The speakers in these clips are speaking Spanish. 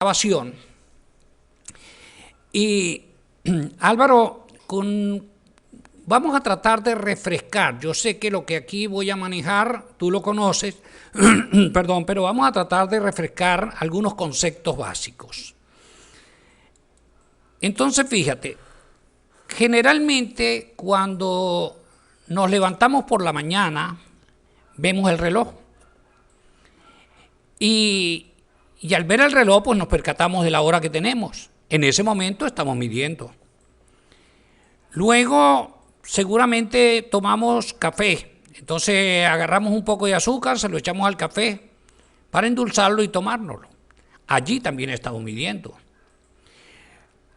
Grabación. Y Álvaro, vamos a tratar de refrescar. Yo sé que lo que aquí voy a manejar, tú lo conoces, perdón, pero vamos a tratar de refrescar algunos conceptos básicos. Entonces, fíjate, generalmente cuando nos levantamos por la mañana, vemos el reloj. Y al ver el reloj, pues nos percatamos de la hora que tenemos. En ese momento estamos midiendo. Luego, seguramente tomamos café. Entonces agarramos un poco de azúcar, se lo echamos al café para endulzarlo y tomárnoslo. Allí también estamos midiendo.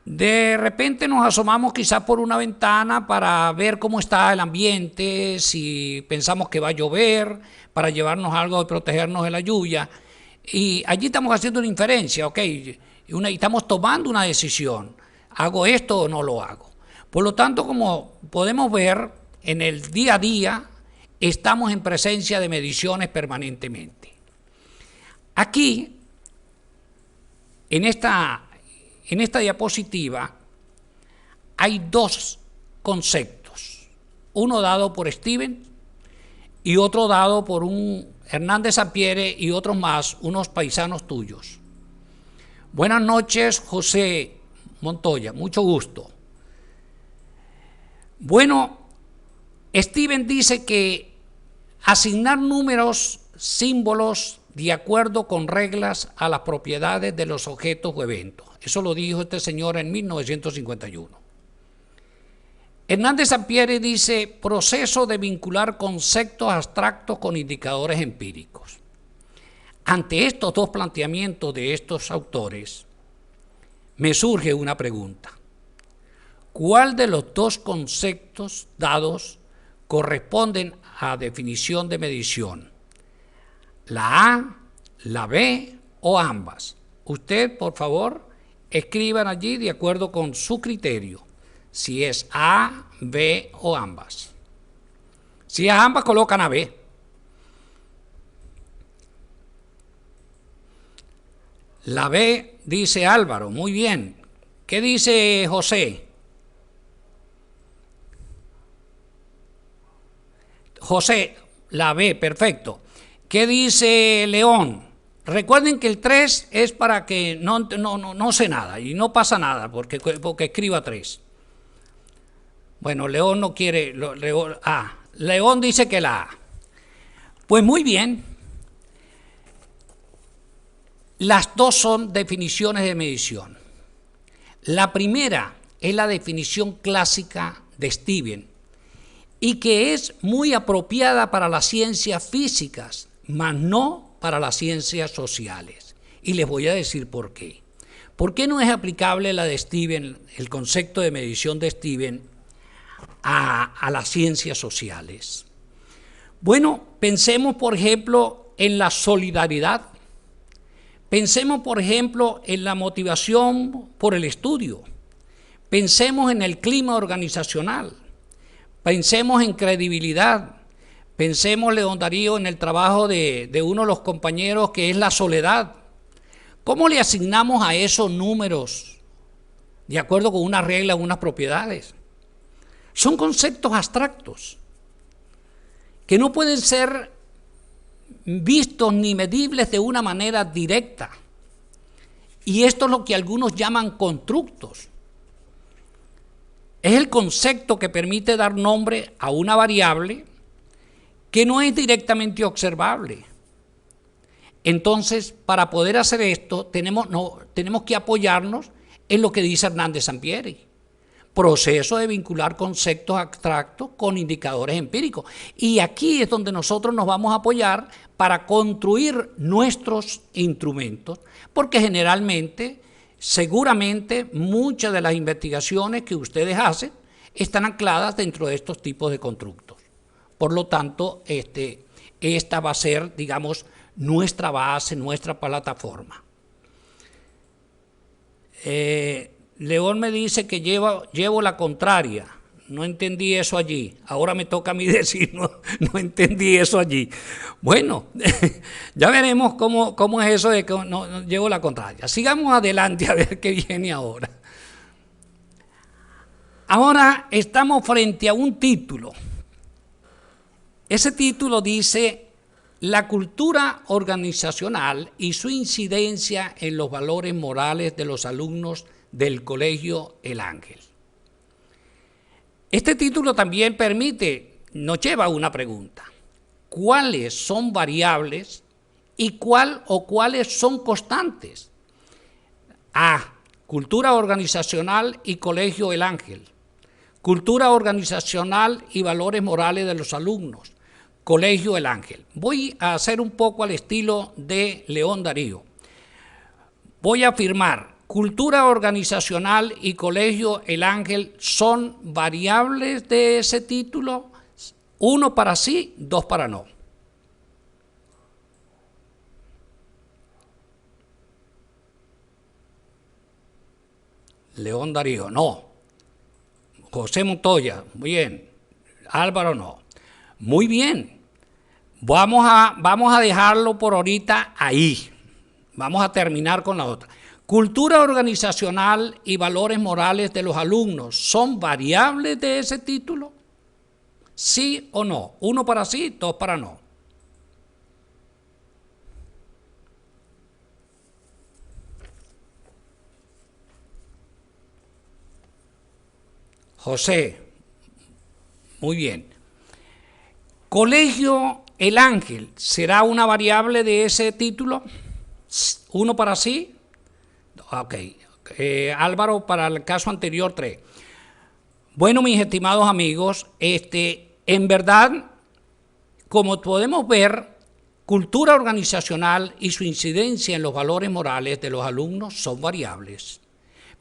De repente nos asomamos quizás por una ventana para ver cómo está el ambiente, si pensamos que va a llover, para llevarnos algo de protegernos de la lluvia. Y allí estamos haciendo una inferencia, ¿ok? Y estamos tomando una decisión. ¿Hago esto o no lo hago? Por lo tanto, como podemos ver, en el día a día estamos en presencia de mediciones permanentemente. Aquí, en esta diapositiva, hay dos conceptos. Uno dado por Steven y otro dado por un Hernández Sampieri y otros más, unos paisanos tuyos. Buenas noches, José Montoya, mucho gusto. Bueno, Steven dice que asignar números, símbolos, de acuerdo con reglas a las propiedades de los objetos o eventos. Eso lo dijo este señor en 1951. Hernández Sampieri dice proceso de vincular conceptos abstractos con indicadores empíricos. Ante estos dos planteamientos de estos autores, me surge una pregunta. ¿Cuál de los dos conceptos dados corresponden a definición de medición? ¿La A, la B o ambas? Usted, por favor, escriban allí de acuerdo con su criterio. Si es A, B o ambas. Si es ambas, colocan a B. La B, dice Álvaro, muy bien. ¿Qué dice José? José, la B, perfecto. ¿Qué dice León? Recuerden que el 3 es para que no sé nada y no pasa nada porque escriba 3. Bueno, León no quiere, León dice que la A. Pues muy bien. Las dos son definiciones de medición. La primera es la definición clásica de Steven y que es muy apropiada para las ciencias físicas, mas no para las ciencias sociales. Y les voy a decir por qué. ¿Por qué no es aplicable la de Steven, el concepto de medición de Steven, a las ciencias sociales? Bueno, pensemos por ejemplo en la solidaridad, pensemos por ejemplo en la motivación por el estudio, pensemos en el clima organizacional, pensemos en credibilidad, pensemos, León Darío, en el trabajo de uno de los compañeros que es la soledad. ¿Cómo le asignamos a esos números de acuerdo con una regla, unas propiedades? Son conceptos abstractos que no pueden ser vistos ni medibles de una manera directa. Y esto es lo que algunos llaman constructos. Es el concepto que permite dar nombre a una variable que no es directamente observable. Entonces, para poder hacer esto, tenemos que apoyarnos en lo que dice Hernández Sampieri. Proceso de vincular conceptos abstractos con indicadores empíricos. Y aquí es donde nosotros nos vamos a apoyar para construir nuestros instrumentos, porque generalmente, seguramente, muchas de las investigaciones que ustedes hacen están ancladas dentro de estos tipos de constructos. Por lo tanto, esta va a ser, digamos, nuestra base, nuestra plataforma. León me dice que llevo la contraria. no entendí eso allí. Ahora me toca a mí decir, no, no entendí eso allí. Bueno, ya veremos cómo es eso de que no llevo la contraria. Sigamos adelante a ver qué viene ahora. Ahora estamos frente a un título. Ese título dice la cultura organizacional y su incidencia en los valores morales de los alumnos del Colegio El Ángel. Este título también nos lleva a una pregunta. ¿Cuáles son variables y cuáles son constantes? A. Cultura organizacional y Colegio El Ángel. Cultura organizacional y valores morales de los alumnos. Colegio El Ángel. Voy a hacer un poco al estilo de León Darío. Voy a afirmar, cultura organizacional y Colegio El Ángel son variables de ese título, 1 para sí, 2 para no. León Darío, no. José Montoya, muy bien. Álvaro, no. Muy bien. Vamos a dejarlo por ahorita ahí. Vamos a terminar con la otra. Cultura organizacional y valores morales de los alumnos, ¿son variables de ese título? ¿Sí o no? 1 para sí, 2 para no. José, muy bien. Colegio El Ángel, ¿será una variable de ese título? 1 para sí. Ok. Álvaro, para el caso anterior, 3. Bueno, mis estimados amigos, en verdad, como podemos ver, cultura organizacional y su incidencia en los valores morales de los alumnos son variables.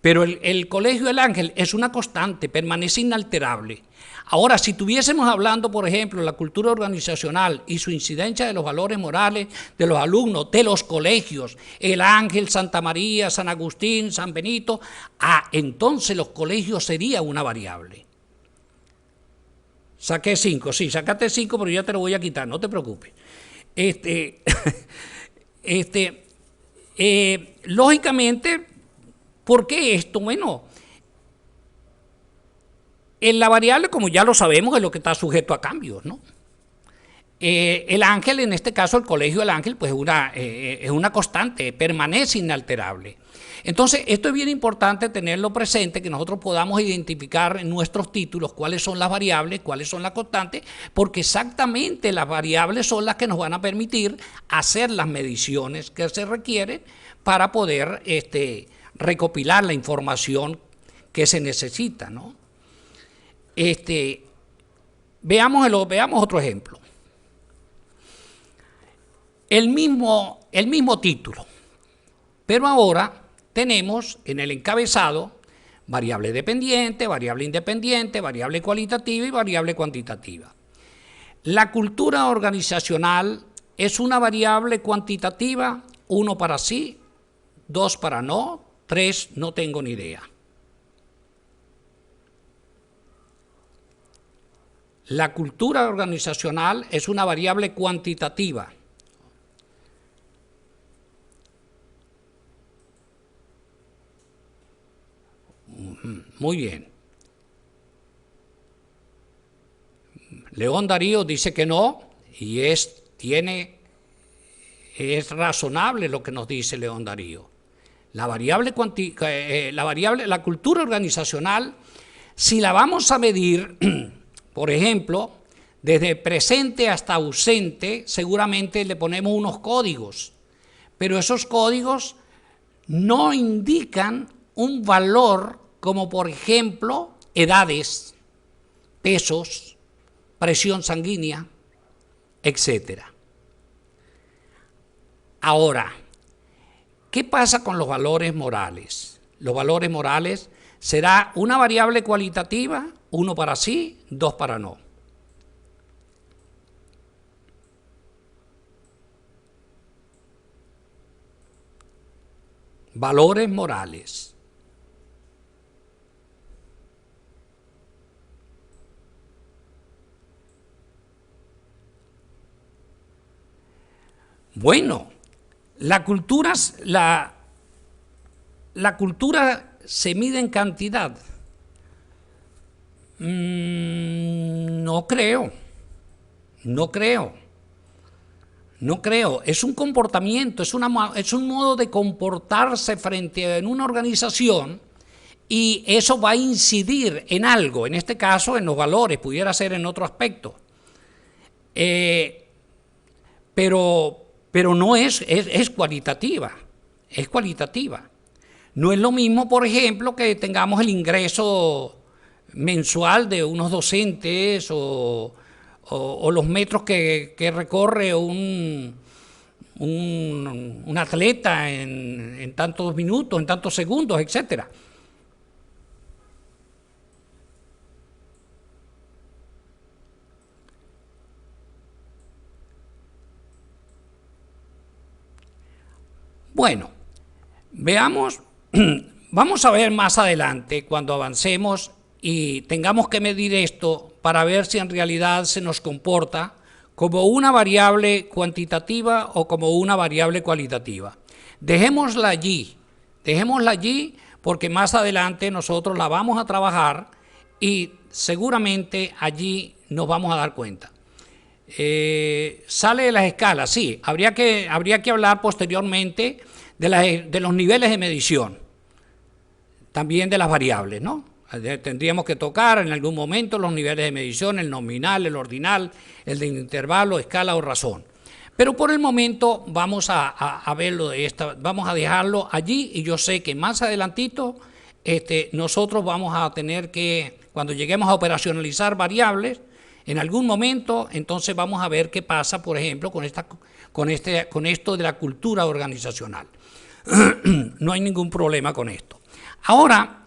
Pero el Colegio El Ángel es una constante, permanece inalterable. Ahora, si estuviésemos hablando, por ejemplo, de la cultura organizacional y su incidencia de los valores morales de los alumnos, de los colegios, El Ángel, Santa María, San Agustín, San Benito, entonces los colegios sería una variable. Saqué 5, sí, sacaste 5, pero ya te lo voy a quitar, no te preocupes. Lógicamente, ¿por qué esto? Bueno, en la variable, como ya lo sabemos, es lo que está sujeto a cambios, ¿no? El ángel, en este caso el Colegio El Ángel, pues es una constante, permanece inalterable. Entonces, esto es bien importante tenerlo presente, que nosotros podamos identificar en nuestros títulos cuáles son las variables, cuáles son las constantes, porque exactamente las variables son las que nos van a permitir hacer las mediciones que se requieren para poder recopilar la información que se necesita, ¿no? Veamos otro ejemplo. El mismo título, pero ahora tenemos en el encabezado variable dependiente, variable independiente, variable cualitativa y variable cuantitativa. La cultura organizacional es una variable cuantitativa, 1 para sí, 2 para no, 3 no tengo ni idea. La cultura organizacional es una variable cuantitativa. Muy bien. León Darío dice que no, y es razonable lo que nos dice León Darío. La cultura organizacional, si la vamos a medir, por ejemplo, desde presente hasta ausente, seguramente le ponemos unos códigos, pero esos códigos no indican un valor como, por ejemplo, edades, pesos, presión sanguínea, etc. Ahora, ¿qué pasa con los valores morales? Los valores morales será una variable cualitativa, 1 para sí, 2 para no. Valores morales. Bueno, la cultura, la cultura se mide en cantidad. No creo, no creo, no creo. Es un comportamiento, es un modo de comportarse frente a una organización y eso va a incidir en algo, en este caso en los valores, pudiera ser en otro aspecto. Pero no es cualitativa, es cualitativa. No es lo mismo, por ejemplo, que tengamos el ingreso mensual de unos docentes o los metros que recorre un atleta en tantos minutos, en tantos segundos, etcétera. Bueno, veamos, vamos a ver más adelante cuando avancemos y tengamos que medir esto para ver si en realidad se nos comporta como una variable cuantitativa o como una variable cualitativa. Dejémosla allí porque más adelante nosotros la vamos a trabajar y seguramente allí nos vamos a dar cuenta. Sale de las escalas, sí, habría que hablar posteriormente de los niveles de medición, también de las variables, ¿no? Tendríamos que tocar en algún momento los niveles de medición, el nominal, el ordinal, el de intervalo, escala o razón. Pero por el momento vamos a verlo de esta, vamos a dejarlo allí y yo sé que más adelantito nosotros vamos a tener que, cuando lleguemos a operacionalizar variables, en algún momento, entonces vamos a ver qué pasa, por ejemplo, con esto de la cultura organizacional. No hay ningún problema con esto. Ahora,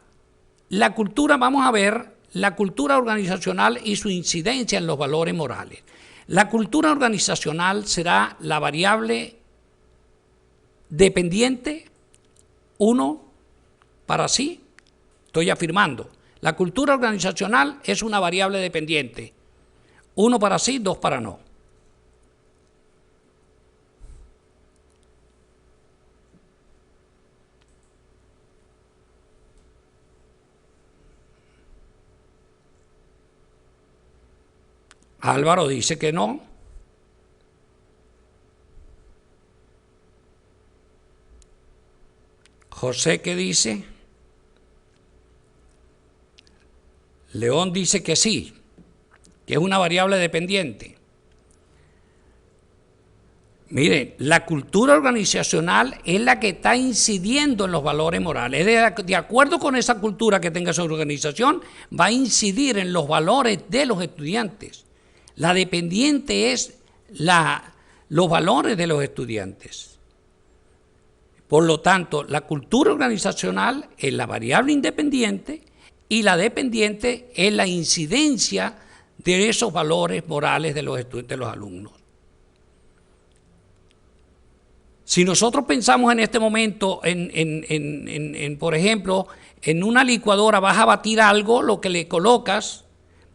la cultura, vamos a ver la cultura organizacional y su incidencia en los valores morales. La cultura organizacional será la variable dependiente, uno para sí, estoy afirmando. La cultura organizacional es una variable dependiente. Uno para sí, dos para no. Álvaro dice que no. José, ¿qué dice? León dice que sí, que es una variable dependiente. Miren, la cultura organizacional es la que está incidiendo en los valores morales. De acuerdo con esa cultura que tenga esa organización, va a incidir en los valores de los estudiantes. La dependiente es los valores de los estudiantes. Por lo tanto, la cultura organizacional es la variable independiente y la dependiente es la incidencia de esos valores morales de los estudiantes, de los alumnos. Si nosotros pensamos en este momento, por ejemplo, en una licuadora vas a batir algo, lo que le colocas,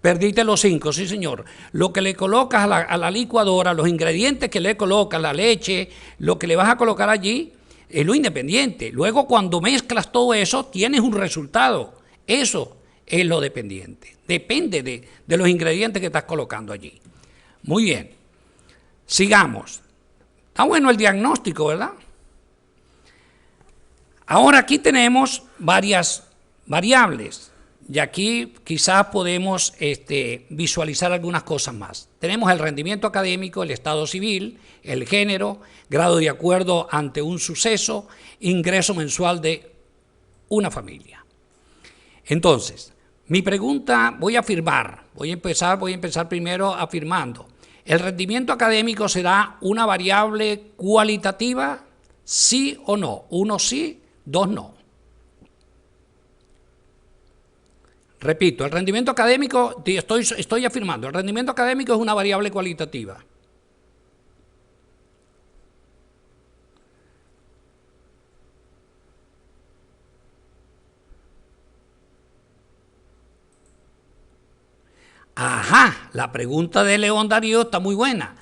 perdiste los 5, sí señor, lo que le colocas a la licuadora, los ingredientes que le colocas, la leche, lo que le vas a colocar allí, es lo independiente. Luego cuando mezclas todo eso, tienes un resultado. Eso es lo dependiente. Depende de los ingredientes que estás colocando allí. Muy bien, sigamos. Está bueno el diagnóstico, ¿verdad? Ahora aquí tenemos varias variables y aquí quizás podemos visualizar algunas cosas más. Tenemos el rendimiento académico, el estado civil, el género, grado de acuerdo ante un suceso, ingreso mensual de una familia. Entonces, mi pregunta, voy a empezar primero afirmando. ¿El rendimiento académico será una variable cualitativa? ¿Sí o no? 1 sí, 2 no. Repito, el rendimiento académico, estoy afirmando, el rendimiento académico es una variable cualitativa. Ajá, la pregunta de León Darío está muy buena.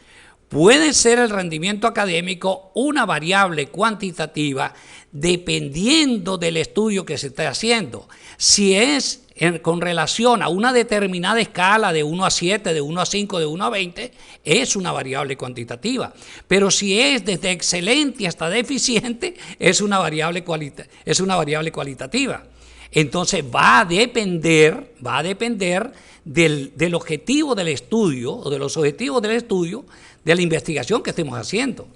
Puede ser el rendimiento académico una variable cuantitativa dependiendo del estudio que se esté haciendo. Si es con relación a una determinada escala de 1 a 7, de 1 a 5, de 1 a 20, es una variable cuantitativa. Pero si es desde excelente hasta deficiente, es una variable cualitativa. Entonces va a depender del objetivo del estudio o de los objetivos del estudio, de la investigación que estemos haciendo.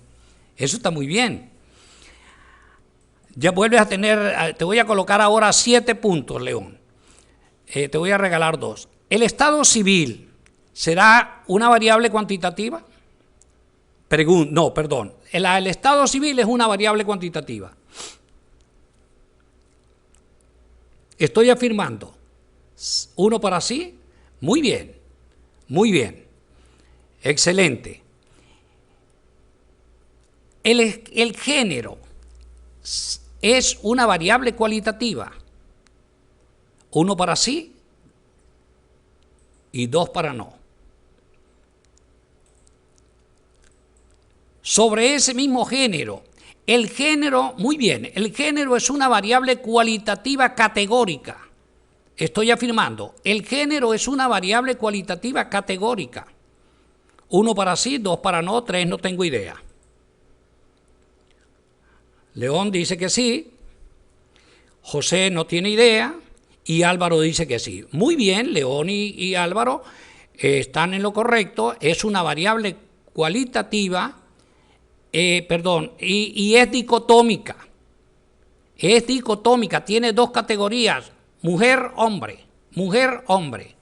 Eso está muy bien. Ya vuelves a tener, te voy a colocar ahora 7 puntos, León. Te voy a regalar 2. ¿El estado civil será una variable cuantitativa? No, perdón. El estado civil es una variable cuantitativa. Estoy afirmando. 1 para sí. Muy bien. Muy bien. Excelente. El género es una variable cualitativa. 1 para sí y 2 para no. Sobre ese mismo género, el género, muy bien, el género es una variable cualitativa categórica. Estoy afirmando, el género es una variable cualitativa categórica. 1 para sí, 2 para no, 3 no tengo idea. León dice que sí, José no tiene idea y Álvaro dice que sí. Muy bien, León y Álvaro están en lo correcto, es una variable cualitativa, y es dicotómica. Es dicotómica, tiene 2 categorías, mujer-hombre, mujer-hombre.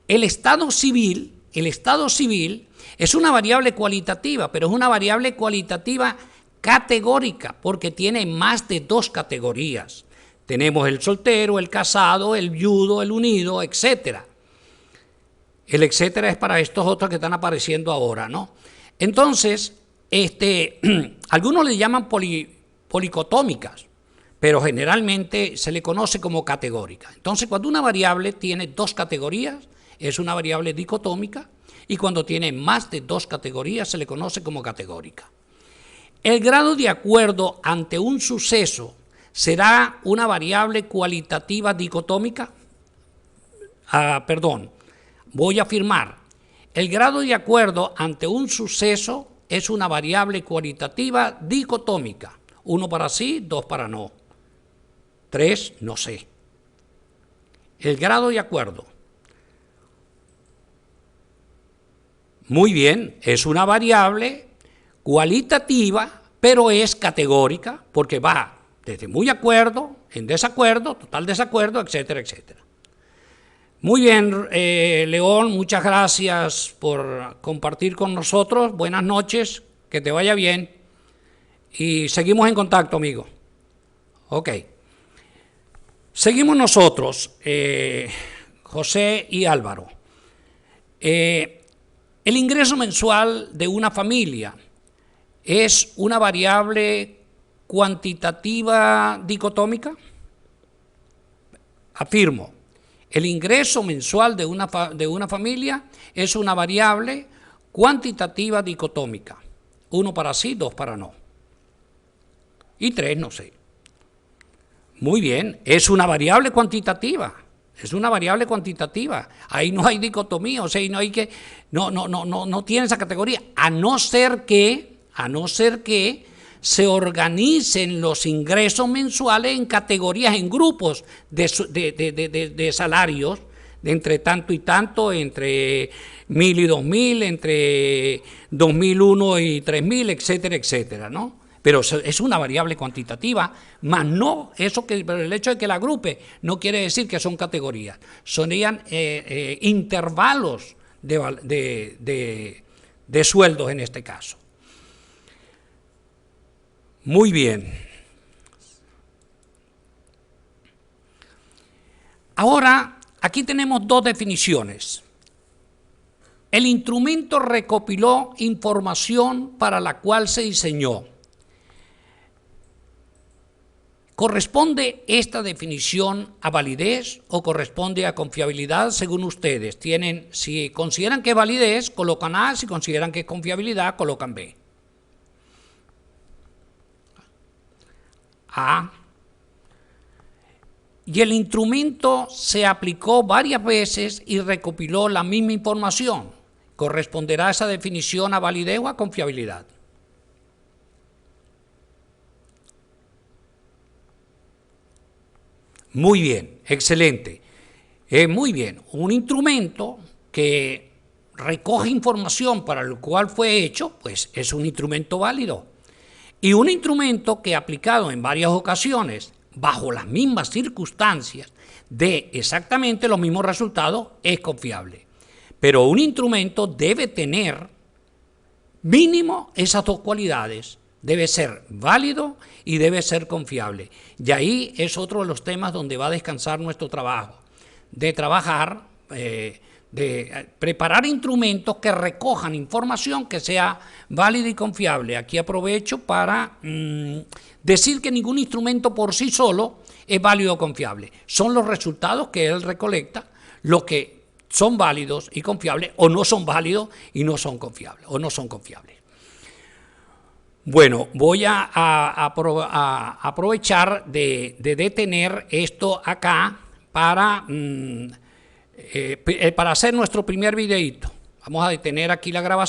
El estado civil es una variable cualitativa, pero es una variable cualitativa categórica, porque tiene más de 2 categorías. Tenemos el soltero, el casado, el viudo, el unido, etcétera. El etcétera es para estos otros que están apareciendo ahora, ¿no? Entonces, algunos le llaman policotómicas, pero generalmente se le conoce como categórica. Entonces, cuando una variable tiene 2 categorías, es una variable dicotómica, y cuando tiene más de 2 categorías, se le conoce como categórica. El grado de acuerdo ante un suceso será una variable cualitativa dicotómica. Voy a afirmar. El grado de acuerdo ante un suceso es una variable cualitativa dicotómica. 1 para sí, 2 para no. 3, no sé. El grado de acuerdo. Muy bien, es una variable cualitativa, pero es categórica, porque va desde muy acuerdo, en desacuerdo, total desacuerdo, etcétera, etcétera. Muy bien, León, muchas gracias por compartir con nosotros. Buenas noches, que te vaya bien. Y seguimos en contacto, amigo. Ok. Seguimos nosotros, José y Álvaro. El ingreso mensual de una familia es una variable cuantitativa dicotómica. Afirmo. El ingreso mensual de una familia es una variable cuantitativa dicotómica. 1 para sí, 2 para no. Y 3 no sé. Muy bien, es una variable cuantitativa. Es una variable cuantitativa. Ahí no hay dicotomía, o sea, ahí no hay que, no tiene esa categoría, a no ser que se organicen los ingresos mensuales en categorías, en grupos de salarios, de entre tanto y tanto, entre 1.000 y 2.000, entre 2.001 y 3.000, etcétera, etcétera, ¿no? Pero es una variable cuantitativa, más no, pero el hecho de que la agrupe no quiere decir que son categorías, sonían intervalos de sueldos en este caso. Muy bien. Ahora, aquí tenemos 2 definiciones. El instrumento recopiló información para la cual se diseñó. ¿Corresponde esta definición a validez o corresponde a confiabilidad según ustedes? Si consideran que es validez, colocan A, si consideran que es confiabilidad, colocan B. A. Y el instrumento se aplicó varias veces y recopiló la misma información. ¿Corresponderá esa definición a validez o a confiabilidad? Muy bien, excelente. Muy bien, un instrumento que recoge información para el cual fue hecho, pues es un instrumento válido. Y un instrumento que aplicado en varias ocasiones, bajo las mismas circunstancias, de exactamente los mismos resultados, es confiable. Pero un instrumento debe tener mínimo esas dos cualidades. Debe ser válido y debe ser confiable. Y ahí es otro de los temas donde va a descansar nuestro trabajo, de trabajar, de preparar instrumentos que recojan información que sea válida y confiable. Aquí aprovecho para decir que ningún instrumento por sí solo es válido o confiable. Son los resultados que él recolecta los que son válidos y confiables, o no son válidos y no son confiables, o no son confiables. Bueno, voy a aprovechar de detener esto acá para hacer nuestro primer videíto. Vamos a detener aquí la grabación.